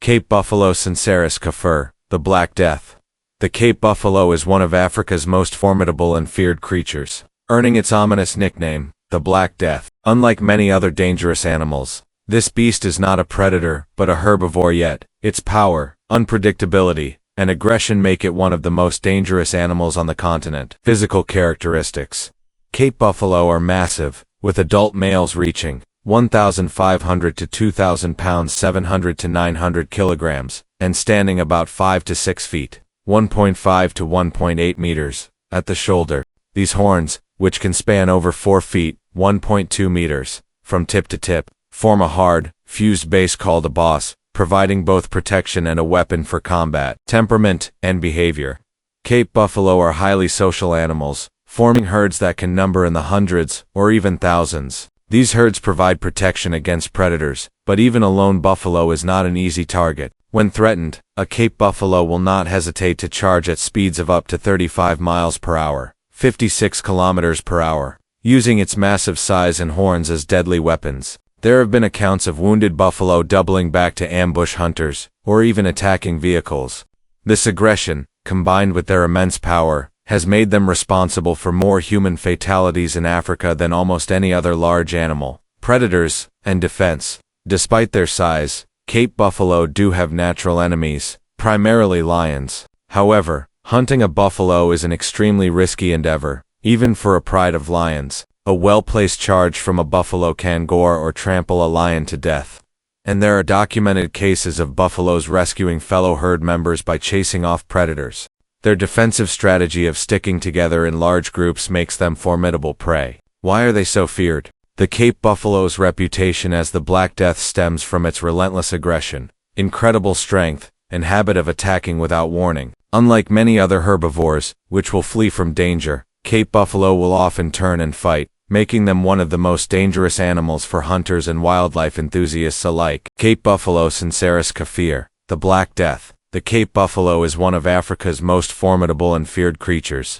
Cape buffalo Syncerus caffer, the Black Death. The Cape buffalo is one of Africa's most formidable and feared creatures, earning its ominous nickname, the Black Death. Unlike many other dangerous animals, this beast is not a predator but a herbivore, yet its power, unpredictability, and aggression make it one of the most dangerous animals on the continent. Physical characteristics. Cape buffalo are massive, with adult males reaching 1,500 to 2,000 pounds 700 to 900 kilograms, and standing about 5 to 6 feet 1.5 to 1.8 meters, at the shoulder. These horns, which can span over 4 feet 1.2 meters, from tip to tip, form a hard, fused base called a boss, providing both protection and a weapon for combat. Temperament and behavior. Cape buffalo are highly social animals, forming herds that can number in the hundreds or even thousands. These herds provide protection against predators, but even a lone buffalo is not an easy target. When threatened, a Cape buffalo will not hesitate to charge at speeds of up to 35 miles per hour, 56 kilometers per hour, using its massive size and horns as deadly weapons. There have been accounts of wounded buffalo doubling back to ambush hunters, or even attacking vehicles. This aggression, combined with their immense power, has made them responsible for more human fatalities in Africa than almost any other large animal. Predators and defense. Despite their size, Cape buffalo do have natural enemies, primarily lions. However, hunting a buffalo is an extremely risky endeavor, even for a pride of lions. A well-placed charge from a buffalo can gore or trample a lion to death. And there are documented cases of buffaloes rescuing fellow herd members by chasing off predators. Their defensive strategy of sticking together in large groups makes them formidable prey. Why are they so feared? The Cape buffalo's reputation as the Black Death stems from its relentless aggression, incredible strength, and habit of attacking without warning. Unlike many other herbivores, which will flee from danger, Cape buffalo will often turn and fight, making them one of the most dangerous animals for hunters and wildlife enthusiasts alike. Cape buffalo Syncerus caffer, the Black Death. The Cape buffalo is one of Africa's most formidable and feared creatures.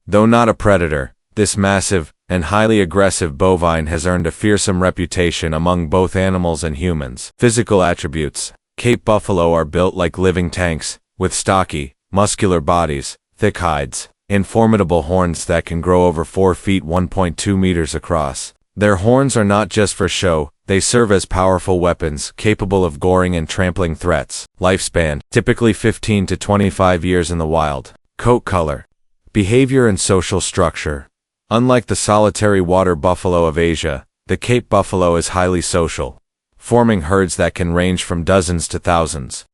Though not a predator, this massive and highly aggressive bovine has earned a fearsome reputation among both animals and humans. Physical attributes. Cape buffalo are built like living tanks, with stocky, muscular bodies, thick hides, and formidable horns that can grow over 4 feet 1.2 meters across. Their horns are not just for show, they serve as powerful weapons capable of goring and trampling threats. Lifespan, typically 15 to 25 years in the wild. Coat color. Behavior and social structure. Unlike the solitary water buffalo of Asia, the Cape buffalo is highly social, forming herds that can range from dozens to thousands.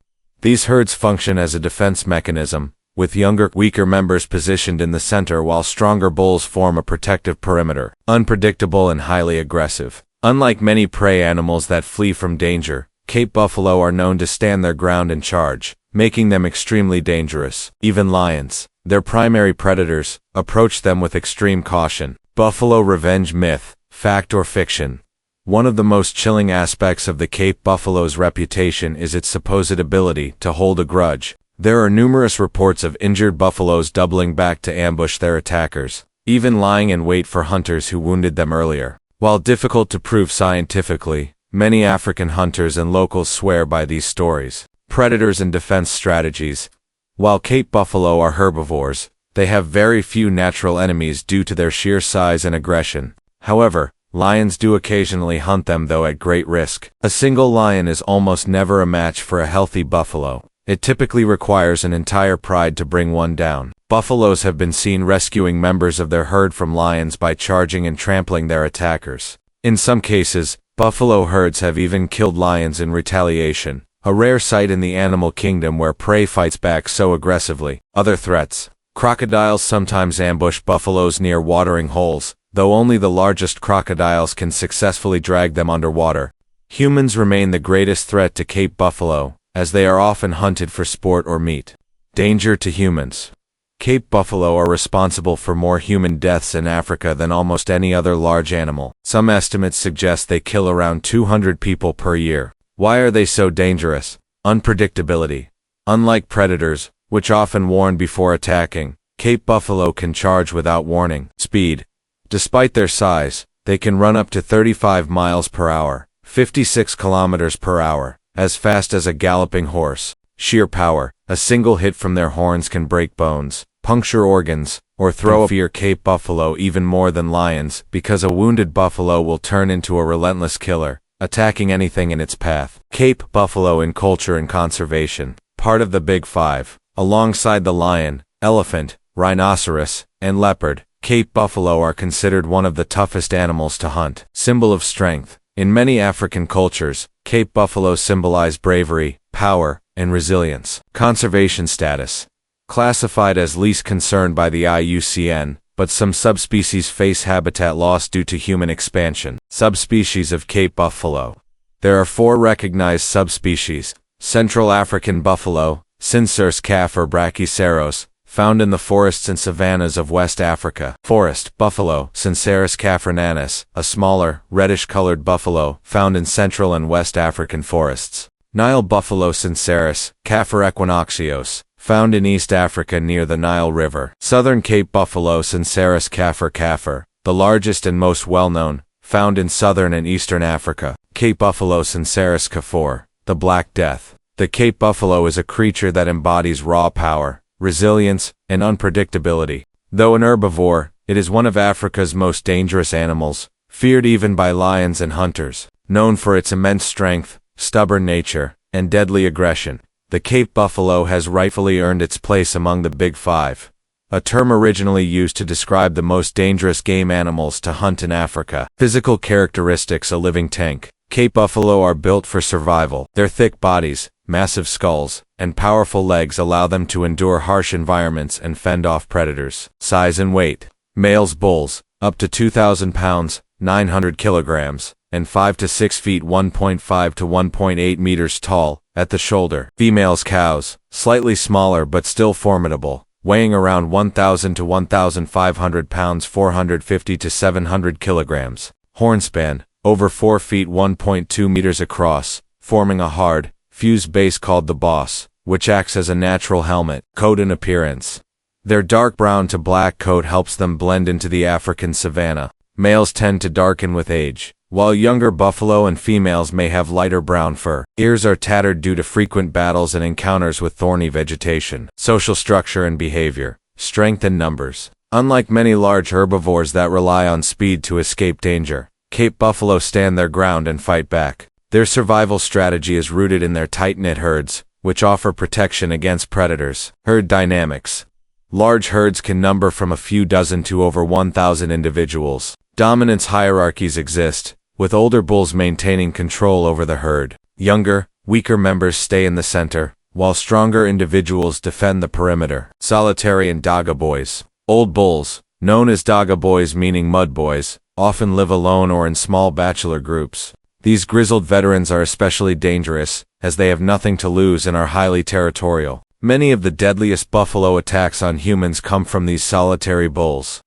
These herds function as a defense mechanism, with younger, weaker members positioned in the center while stronger bulls form a protective perimeter. Unpredictable and highly aggressive. Unlike many prey animals that flee from danger, Cape buffalo are known to stand their ground and charge, making them extremely dangerous. Even lions, their primary predators, approach them with extreme caution. Buffalo revenge myth, fact or fiction. One of the most chilling aspects of the Cape buffalo's reputation is its supposed ability to hold a grudge. There are numerous reports of injured buffaloes doubling back to ambush their attackers, even lying in wait for hunters who wounded them earlier. While difficult to prove scientifically, many African hunters and locals swear by these stories. Predators and defense strategies. While Cape buffalo are herbivores, they have very few natural enemies due to their sheer size and aggression. However, lions do occasionally hunt them, though at great risk. A single lion is almost never a match for a healthy buffalo. It typically requires an entire pride to bring one down. Buffaloes have been seen rescuing members of their herd from lions by charging and trampling their attackers. In some cases, buffalo herds have even killed lions in retaliation, a rare sight in the animal kingdom where prey fights back so aggressively. Other threats. Crocodiles sometimes ambush buffaloes near watering holes, though only the largest crocodiles can successfully drag them underwater. Humans remain the greatest threat to Cape buffalo, as they are often hunted for sport or meat. Danger to humans. Cape buffalo are responsible for more human deaths in Africa than almost any other large animal. Some estimates suggest they kill around 200 people per year. Why are they so dangerous? Unpredictability. Unlike predators, which often warn before attacking, Cape buffalo can charge without warning. Speed. Despite their size, they can run up to 35 miles per hour, 56 kilometers per hour, as fast as a galloping horse. Sheer power. A single hit from their horns can break bones, puncture organs, or throw a fear Cape buffalo even more than lions, because a wounded buffalo will turn into a relentless killer, attacking anything in its path. Cape buffalo in culture and conservation. Part of the Big Five. Alongside the lion, elephant, rhinoceros, and leopard, Cape buffalo are considered one of the toughest animals to hunt. Symbol of strength. In many African cultures, Cape buffalo symbolize bravery, power, and resilience. Conservation status. Classified as least concern by the IUCN, but some subspecies face habitat loss due to human expansion. Subspecies of Cape buffalo. There are 4 recognized subspecies: Central African buffalo, Syncerus caffer brachyceros, found in the forests and savannas of West Africa. Forest buffalo, Syncerus caffernanus, a smaller, reddish-colored buffalo, found in Central and West African forests. Nile buffalo, Syncerus caffer equinoxios, found in East Africa near the Nile River. Southern Cape buffalo, Syncerus caffer, the largest and most well-known, found in southern and eastern Africa. Cape buffalo, Syncerus caffer, the Black Death. The Cape buffalo is a creature that embodies raw power, resilience, and unpredictability. Though an herbivore, it is one of Africa's most dangerous animals, feared even by lions and hunters. Known for its immense strength, stubborn nature, and deadly aggression, the Cape buffalo has rightfully earned its place among the Big Five, a term originally used to describe the most dangerous game animals to hunt in Africa. Physical characteristics. A living tank. Cape buffalo are built for survival. Their thick bodies, massive skulls, and powerful legs allow them to endure harsh environments and fend off predators. Size and weight. Males bulls, up to 2,000 pounds, 900 kilograms, and 5 to 6 feet 1.5 to 1.8 meters tall, at the shoulder. Females cows, slightly smaller but still formidable, weighing around 1,000 to 1,500 pounds 450 to 700 kilograms. Hornspan, over 4 feet 1.2 meters across, forming a hard, fused base called the boss, which acts as a natural helmet. Coat and appearance. Their dark brown to black coat helps them blend into the African savanna. Males tend to darken with age, while younger buffalo and females may have lighter brown fur. Ears are tattered due to frequent battles and encounters with thorny vegetation. Social structure and behavior. Strength and numbers. Unlike many large herbivores that rely on speed to escape danger, Cape buffalo stand their ground and fight back. Their survival strategy is rooted in their tight-knit herds, which offer protection against predators. Herd dynamics. Large herds can number from a few dozen to over 1,000 individuals. Dominance hierarchies exist, with older bulls maintaining control over the herd. Younger, weaker members stay in the center, while stronger individuals defend the perimeter. Solitary and Dagga Boys. Old bulls, known as Dagga Boys meaning mud boys, often live alone or in small bachelor groups. These grizzled veterans are especially dangerous, as they have nothing to lose and are highly territorial. Many of the deadliest buffalo attacks on humans come from these solitary bulls.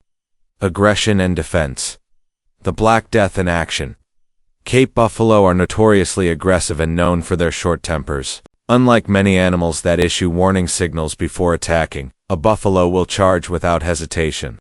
Aggression and defense. The Black Death in action. Cape buffalo are notoriously aggressive and known for their short tempers. Unlike many animals that issue warning signals before attacking, a buffalo will charge without hesitation.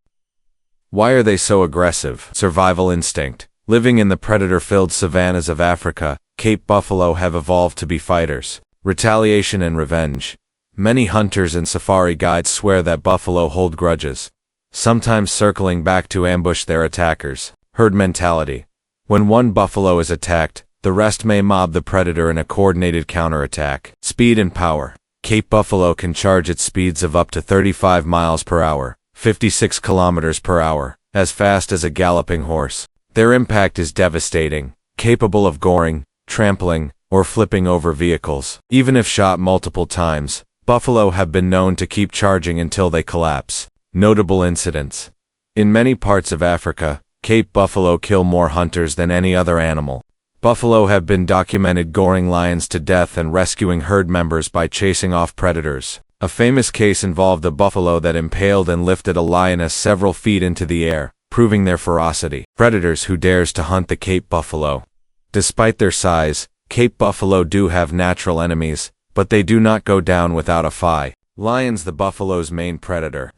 Why are they so aggressive? Survival instinct. Living in the predator-filled savannas of Africa, Cape buffalo have evolved to be fighters. Retaliation and revenge. Many hunters and safari guides swear that buffalo hold grudges, sometimes circling back to ambush their attackers. Herd mentality. When one buffalo is attacked, the rest may mob the predator in a coordinated counterattack. Speed and power. Cape buffalo can charge at speeds of up to 35 miles per hour, 56 kilometers per hour, as fast as a galloping horse. Their impact is devastating, capable of goring, trampling, or flipping over vehicles. Even if shot multiple times, buffalo have been known to keep charging until they collapse. Notable incidents. In many parts of Africa, Cape buffalo kill more hunters than any other animal. Buffalo have been documented goring lions to death and rescuing herd members by chasing off predators. A famous case involved a buffalo that impaled and lifted a lioness several feet into the air, proving their ferocity. Predators who dares to hunt the Cape buffalo. Despite their size, Cape buffalo do have natural enemies, but they do not go down without a fight. Lions, the buffalo's main predator.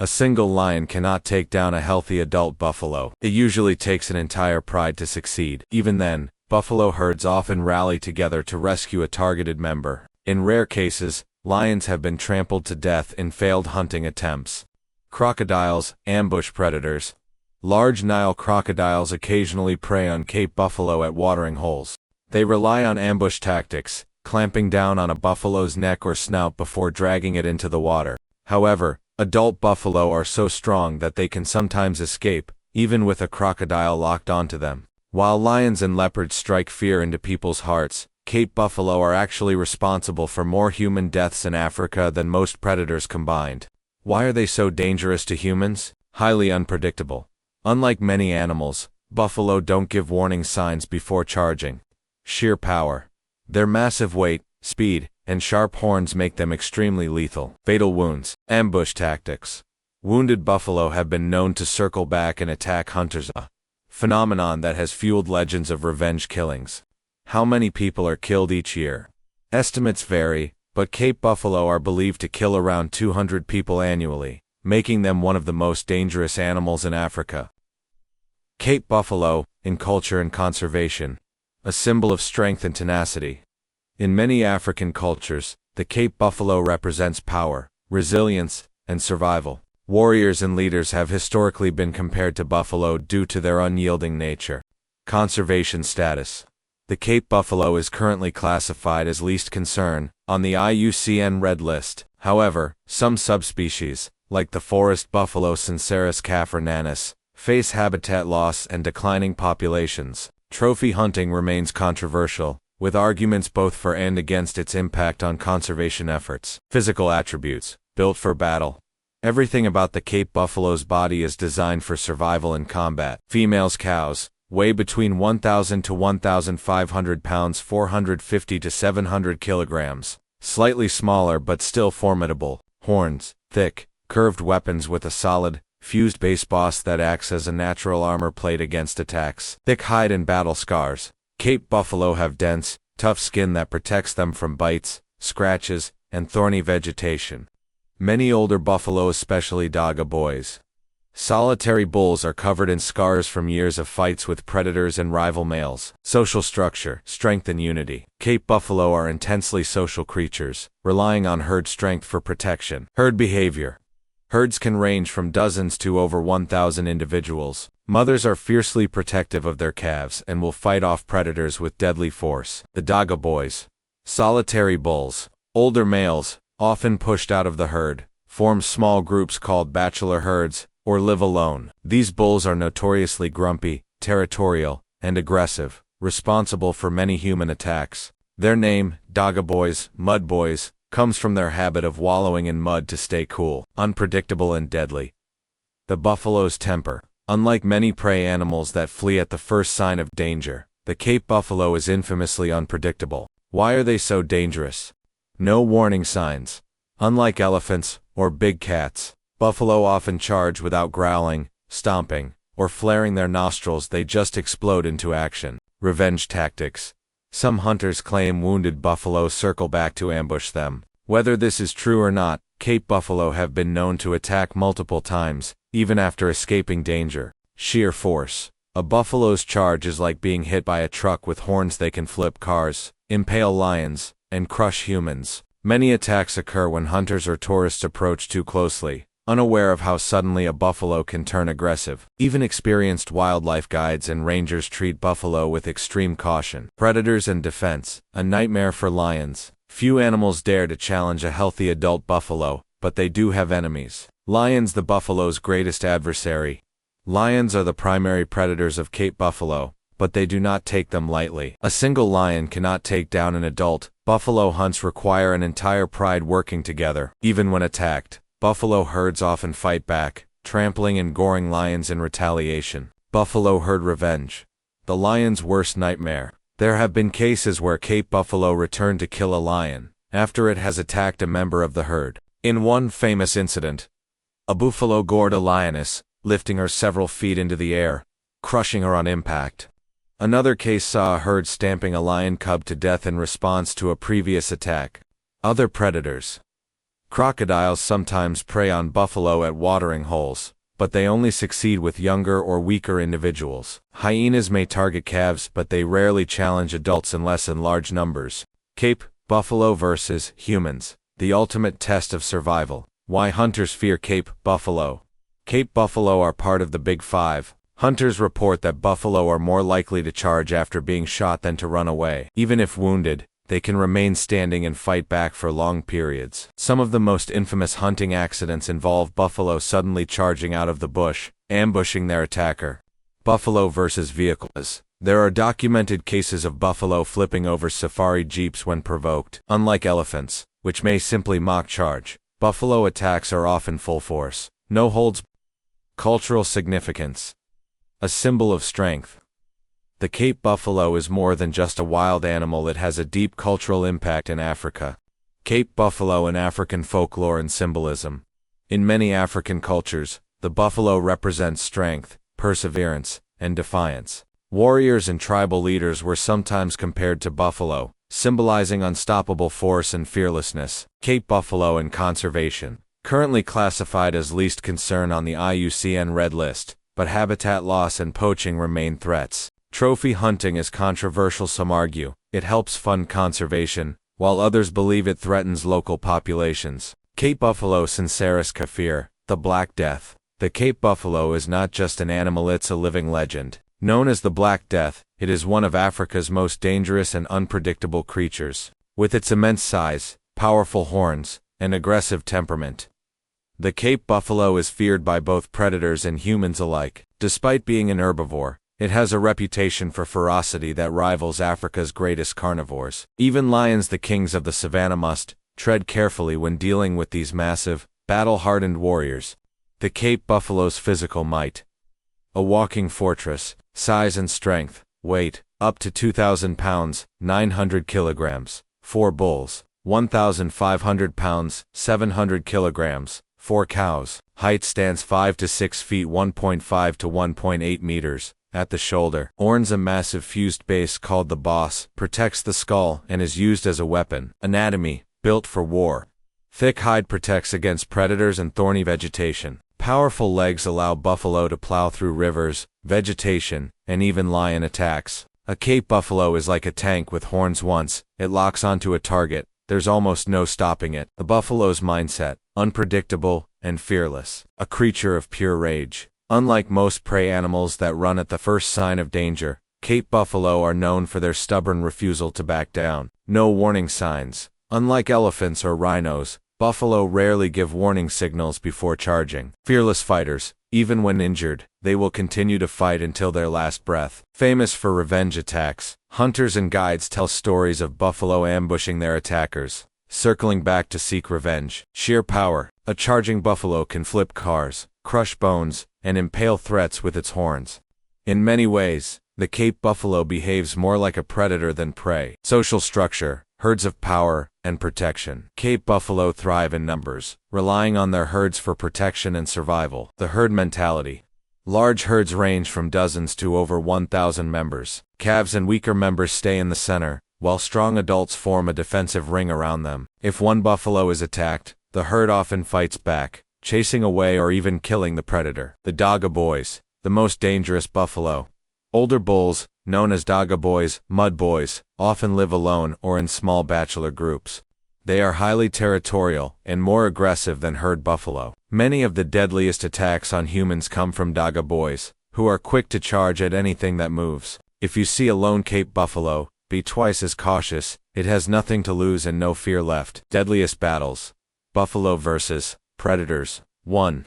A single lion cannot take down a healthy adult buffalo. It usually takes an entire pride to succeed. Even then, Buffalo herds often rally together to rescue a targeted member. In rare cases, lions have been trampled to death in failed hunting attempts. Crocodiles, ambush predators. Large Nile crocodiles occasionally prey on Cape buffalo at watering holes. They rely on ambush tactics, clamping down on a buffalo's neck or snout before dragging it into the water. However, adult buffalo are so strong that they can sometimes escape, even with a crocodile locked onto them. While lions and leopards strike fear into people's hearts, Cape buffalo are actually responsible for more human deaths in Africa than most predators combined. Why are they so dangerous to humans? Highly unpredictable. Unlike many animals, buffalo don't give warning signs before charging. Sheer power. Their massive weight, speed, and sharp horns make them extremely lethal. Fatal wounds. Ambush tactics. Wounded buffalo have been known to circle back and attack hunters, a phenomenon that has fueled legends of revenge killings. How many people are killed each year? Estimates vary, but Cape buffalo are believed to kill around 200 people annually, making them one of the most dangerous animals in Africa. Cape buffalo, in culture and conservation, a symbol of strength and tenacity. In many African cultures, the Cape buffalo represents power, resilience, and survival. Warriors and leaders have historically been compared to buffalo due to their unyielding nature. Conservation status. The Cape buffalo is currently classified as least concern on the IUCN Red List. However, some subspecies, like the forest buffalo Syncerus caffer, face habitat loss and declining populations. Trophy hunting remains controversial, with arguments both for and against its impact on conservation efforts. Physical attributes. Built for battle. Everything about the Cape buffalo's body is designed for survival and combat. Females cows weigh between 1,000 to 1,500 pounds, 450 to 700 kilograms. Slightly smaller but still formidable. Horns. Thick, curved weapons with a solid, fused base boss that acts as a natural armor plate against attacks. Thick hide and battle scars. Cape buffalo have dense, tough skin that protects them from bites, scratches, and thorny vegetation. Many older buffalo, especially Dagga Boys. Solitary bulls are covered in scars from years of fights with predators and rival males. Social structure, strength and unity. Cape buffalo are intensely social creatures, relying on herd strength for protection. Herd behavior. Herds can range from dozens to over 1,000 individuals. Mothers are fiercely protective of their calves and will fight off predators with deadly force. The Dagga Boys. Solitary bulls. Older males, often pushed out of the herd, form small groups called bachelor herds, or live alone. These bulls are notoriously grumpy, territorial, and aggressive, responsible for many human attacks. Their name, Dagga Boys, Mud Boys, comes from their habit of wallowing in mud to stay cool. Unpredictable and deadly. The buffalo's temper. Unlike many prey animals that flee at the first sign of danger, the Cape buffalo is infamously unpredictable. Why are they so dangerous? No warning signs. Unlike elephants or big cats, buffalo often charge without growling, stomping, or flaring their nostrils. They just explode into action. Revenge tactics. Some hunters claim wounded buffalo circle back to ambush them. Whether this is true or not, Cape buffalo have been known to attack multiple times, even after escaping danger. Sheer force. A buffalo's charge is like being hit by a truck with horns. They can flip cars, impale lions, and crush humans. Many attacks occur when hunters or tourists approach too closely, unaware of how suddenly a buffalo can turn aggressive. Even experienced wildlife guides and rangers treat buffalo with extreme caution. Predators and defense. A nightmare for lions. Few animals dare to challenge a healthy adult buffalo, but they do have enemies. Lions, the buffalo's greatest adversary. Lions are the primary predators of Cape buffalo, but they do not take them lightly. A single lion cannot take down an adult. Buffalo hunts require an entire pride working together. Even when attacked, buffalo herds often fight back, trampling and goring lions in retaliation. Buffalo herd revenge. The lion's worst nightmare. There have been cases where Cape buffalo return to kill a lion after it has attacked a member of the herd. In one famous incident, a buffalo gored a lioness, lifting her several feet into the air, crushing her on impact. Another case saw a herd stamping a lion cub to death in response to a previous attack. Other predators. Crocodiles sometimes prey on buffalo at watering holes. but they only succeed with younger or weaker individuals. Hyenas may target calves, but they rarely challenge adults unless in large numbers. Cape buffalo versus humans. The ultimate test of survival. Why hunters fear Cape buffalo. Cape buffalo are part of the Big Five. Hunters report that buffalo are more likely to charge after being shot than to run away. Even if wounded, they can remain standing and fight back for long periods. Some of the most infamous hunting accidents involve buffalo suddenly charging out of the bush, ambushing their attacker. Buffalo versus vehicles. There are documented cases of buffalo flipping over safari jeeps when provoked. Unlike elephants, which may simply mock charge, buffalo attacks are often full force. No holds. Cultural significance. A symbol of strength. The Cape buffalo is more than just a wild animal, it has a deep cultural impact in Africa. Cape buffalo in African folklore and symbolism. In many African cultures, the buffalo represents strength, perseverance, and defiance. Warriors and tribal leaders were sometimes compared to buffalo, symbolizing unstoppable force and fearlessness. Cape buffalo and conservation. Currently classified as least concern on the IUCN Red List, but habitat loss and poaching remain threats. Trophy hunting is controversial. Some argue it helps fund conservation, while others believe it threatens local populations. Cape buffalo. Syncerus caffer, the Black Death. The Cape buffalo is not just an animal, it's a living legend. Known as the Black Death, it is one of Africa's most dangerous and unpredictable creatures. With its immense size, powerful horns, and aggressive temperament, the Cape buffalo is feared by both predators and humans alike. Despite being an herbivore, it has a reputation for ferocity that rivals Africa's greatest carnivores. Even lions, the kings of the savannah, must tread carefully when dealing with these massive, battle-hardened warriors. The Cape buffalo's physical might. A walking fortress. Size and strength. Weight, up to 2,000 pounds, 900 kilograms. 4 bulls. 1,500 pounds, 700 kilograms. 4 cows. Height stands 5 to 6 feet 1.5 to 1.8 meters. At the shoulder. Horns, a massive fused base called the boss, protects the skull and is used as a weapon. Anatomy, built for war. Thick hide protects against predators and thorny vegetation. Powerful legs allow buffalo to plow through rivers, vegetation, and even lion attacks. A Cape buffalo is like a tank with horns. Once it locks onto a target, there's almost no stopping it. The buffalo's mindset, unpredictable and fearless. A creature of pure rage. Unlike most prey animals that run at the first sign of danger, Cape buffalo are known for their stubborn refusal to back down. No warning signs. Unlike elephants or rhinos, buffalo rarely give warning signals before charging. Fearless fighters. Even when injured, they will continue to fight until their last breath. Famous for revenge attacks, hunters and guides tell stories of buffalo ambushing their attackers, circling back to seek revenge. Sheer power. A charging buffalo can flip cars, crush bones, and impale threats with its horns. In many ways, the Cape buffalo behaves more like a predator than prey. Social structure, herds of power, and protection. Cape buffalo thrive in numbers, relying on their herds for protection and survival. The herd mentality. Large herds range from dozens to over 1,000 members. Calves and weaker members stay in the center, while strong adults form a defensive ring around them. If one buffalo is attacked, the herd often fights back, chasing away or even killing the predator. The Dagga Boys, the most dangerous buffalo. Older bulls, known as Dagga Boys, mud boys, often live alone or in small bachelor groups. They are highly territorial and more aggressive than herd buffalo. Many of the deadliest attacks on humans come from Dagga Boys, who are quick to charge at anything that moves. If you see a lone Cape buffalo, be twice as cautious. It has nothing to lose and no fear left. Deadliest battles. Buffalo versus predators. 1.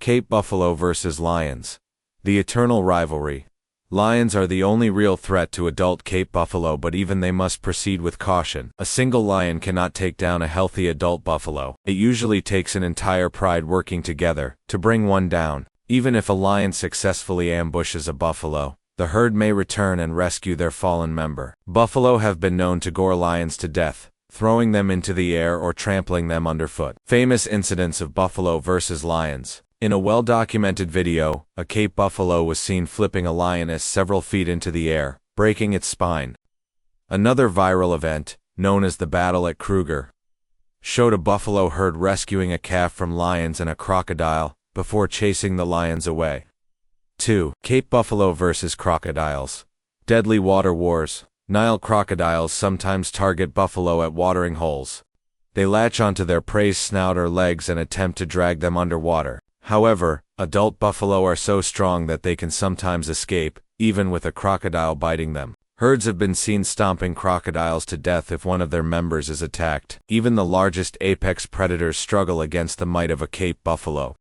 Cape buffalo versus lions. The eternal rivalry. Lions are the only real threat to adult Cape buffalo, but even they must proceed with caution. A single lion cannot take down a healthy adult buffalo. It usually takes an entire pride working together to bring one down. Even if a lion successfully ambushes a buffalo, the herd may return and rescue their fallen member. Buffalo have been known to gore lions to death, throwing them into the air or trampling them underfoot. Famous incidents of buffalo versus lions. In a well-documented video, a Cape buffalo was seen flipping a lioness several feet into the air, breaking its spine. Another viral event, known as the Battle at Kruger, showed a buffalo herd rescuing a calf from lions and a crocodile, before chasing the lions away. 2. Cape buffalo versus crocodiles. Deadly water wars. Nile crocodiles sometimes target buffalo at watering holes. They latch onto their prey's snout or legs and attempt to drag them underwater. However, adult buffalo are so strong that they can sometimes escape, even with a crocodile biting them. Herds have been seen stomping crocodiles to death if one of their members is attacked. Even the largest apex predators struggle against the might of a Cape buffalo.